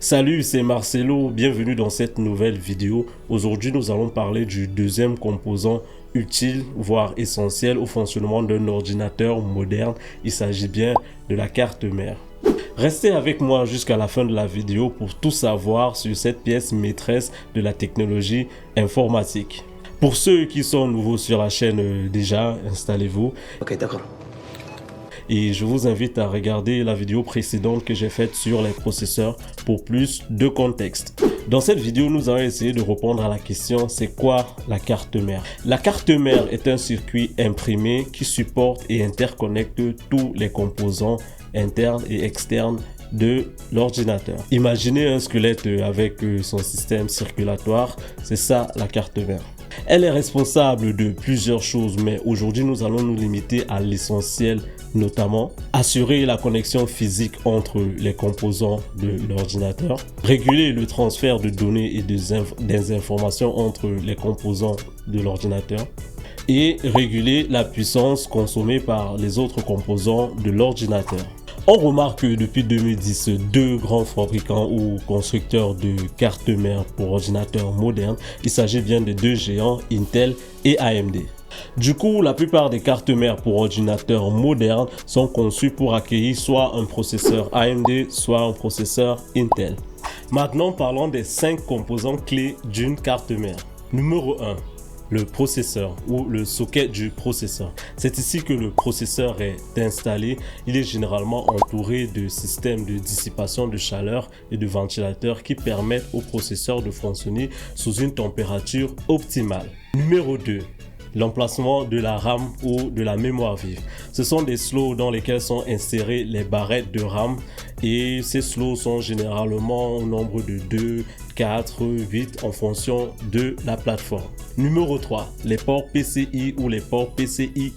Salut, c'est Marcelo, bienvenue dans cette nouvelle vidéo. Aujourd'hui, nous allons parler du deuxième composant utile, voire essentiel au fonctionnement d'un ordinateur moderne. Il s'agit bien de la carte mère. Restez avec moi jusqu'à la fin de la vidéo pour tout savoir sur cette pièce maîtresse de la technologie informatique. Pour ceux qui sont nouveaux sur la chaîne, déjà, installez-vous. Ok, d'accord. Et je vous invite à regarder la vidéo précédente que j'ai faite sur les processeurs pour plus de contexte. Dans cette vidéo, nous allons essayer de répondre à la question: c'est quoi la carte mère? La carte mère est un circuit imprimé qui supporte et interconnecte tous les composants internes et externes de l'ordinateur. Imaginez un squelette avec son système circulatoire, c'est ça la carte mère. Elle est responsable de plusieurs choses, mais aujourd'hui nous allons nous limiter à l'essentiel, notamment assurer la connexion physique entre les composants de l'ordinateur, réguler le transfert de données et des informations entre les composants de l'ordinateur, et réguler la puissance consommée par les autres composants de l'ordinateur. On remarque que depuis 2010, deux grands fabricants ou constructeurs de cartes mères pour ordinateurs modernes, il s'agit bien des deux géants Intel et AMD. Du coup, la plupart des cartes mères pour ordinateurs modernes sont conçues pour accueillir soit un processeur AMD, soit un processeur Intel. Maintenant, parlons des 5 composants clés d'une carte mère. Numéro 1. Le processeur ou le socket du processeur. C'est ici que le processeur est installé. Il est généralement entouré de systèmes de dissipation de chaleur et de ventilateurs qui permettent au processeur de fonctionner sous une température optimale. Numéro 2. L'emplacement de la RAM ou de la mémoire vive. Ce sont des slots dans lesquels sont insérées les barrettes de RAM et ces slots sont généralement au nombre de 2, 4, 8 en fonction de la plateforme. Numéro 3, les ports PCI ou les ports PCIe.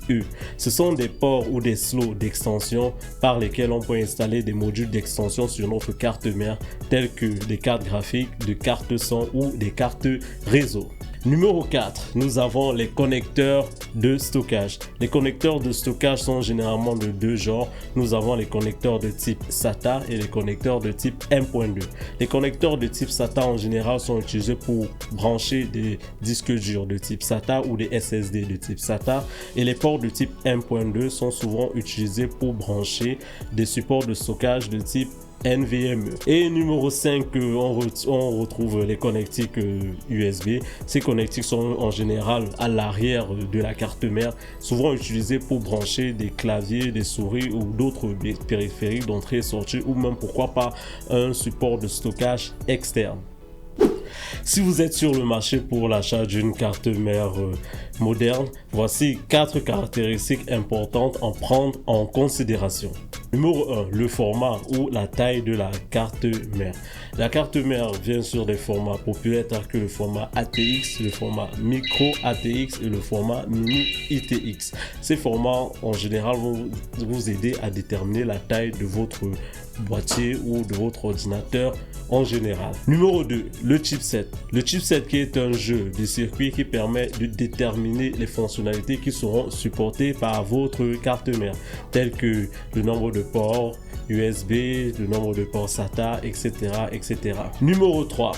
Ce sont des ports ou des slots d'extension par lesquels on peut installer des modules d'extension sur notre carte mère tels que des cartes graphiques, des cartes son ou des cartes réseau. Numéro 4, nous avons les connecteurs de stockage. Les connecteurs de stockage sont généralement de deux genres. Nous avons les connecteurs de type SATA et les connecteurs de type M.2. Les connecteurs de type SATA en général sont utilisés pour brancher des disques durs de type SATA ou des SSD de type SATA. Et les ports de type M.2 sont souvent utilisés pour brancher des supports de stockage de type NVMe. Et numéro 5, on retrouve les connectiques USB. Ces connectiques sont en général à l'arrière de la carte mère, souvent utilisés pour brancher des claviers, des souris ou d'autres périphériques d'entrée et sortie, ou même pourquoi pas un support de stockage externe. Si vous êtes sur le marché pour l'achat d'une carte mère moderne, voici 4 caractéristiques importantes à prendre en considération. Numéro 1, le format ou la taille de la carte mère. La carte mère vient sur des formats populaires tels que le format ATX, le format micro ATX et le format mini ITX. Ces formats en général vont vous aider à déterminer la taille de votre boîtier ou de votre ordinateur en général. Numéro 2, le chipset. Le chipset qui est un jeu de circuits qui permet de déterminer les fonctionnalités qui seront supportées par votre carte mère, telles que le nombre de ports USB, le nombre de ports SATA, etc. etc. Numéro 3.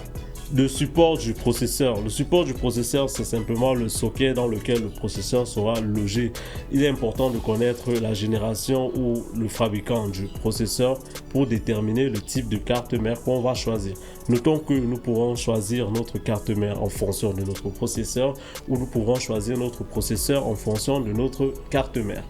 Le support du processeur. Le support du processeur, c'est simplement le socket dans lequel le processeur sera logé. Il est important de connaître la génération ou le fabricant du processeur pour déterminer le type de carte mère qu'on va choisir. Notons que nous pourrons choisir notre carte mère en fonction de notre processeur ou nous pourrons choisir notre processeur en fonction de notre carte mère.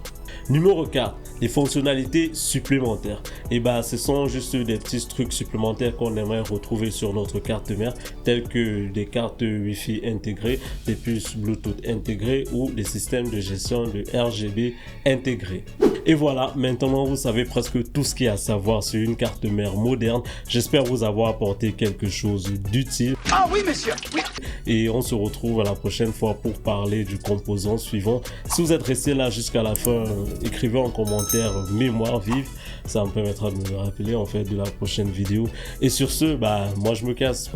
Numéro 4, les fonctionnalités supplémentaires. Et ce sont juste des petits trucs supplémentaires qu'on aimerait retrouver sur notre carte mère, tels que des cartes Wi-Fi intégrées, des puces Bluetooth intégrées ou des systèmes de gestion de RGB intégrés. Et voilà, maintenant vous savez presque tout ce qu'il y a à savoir sur une carte mère moderne. J'espère vous avoir apporté quelque chose d'utile. Ah oui, monsieur, oui. Et on se retrouve à la prochaine fois pour parler du composant suivant. Si vous êtes resté là jusqu'à la fin, écrivez en commentaire mémoire vive. Ça me permettra de me rappeler en fait de la prochaine vidéo. Et sur ce, moi je me casse.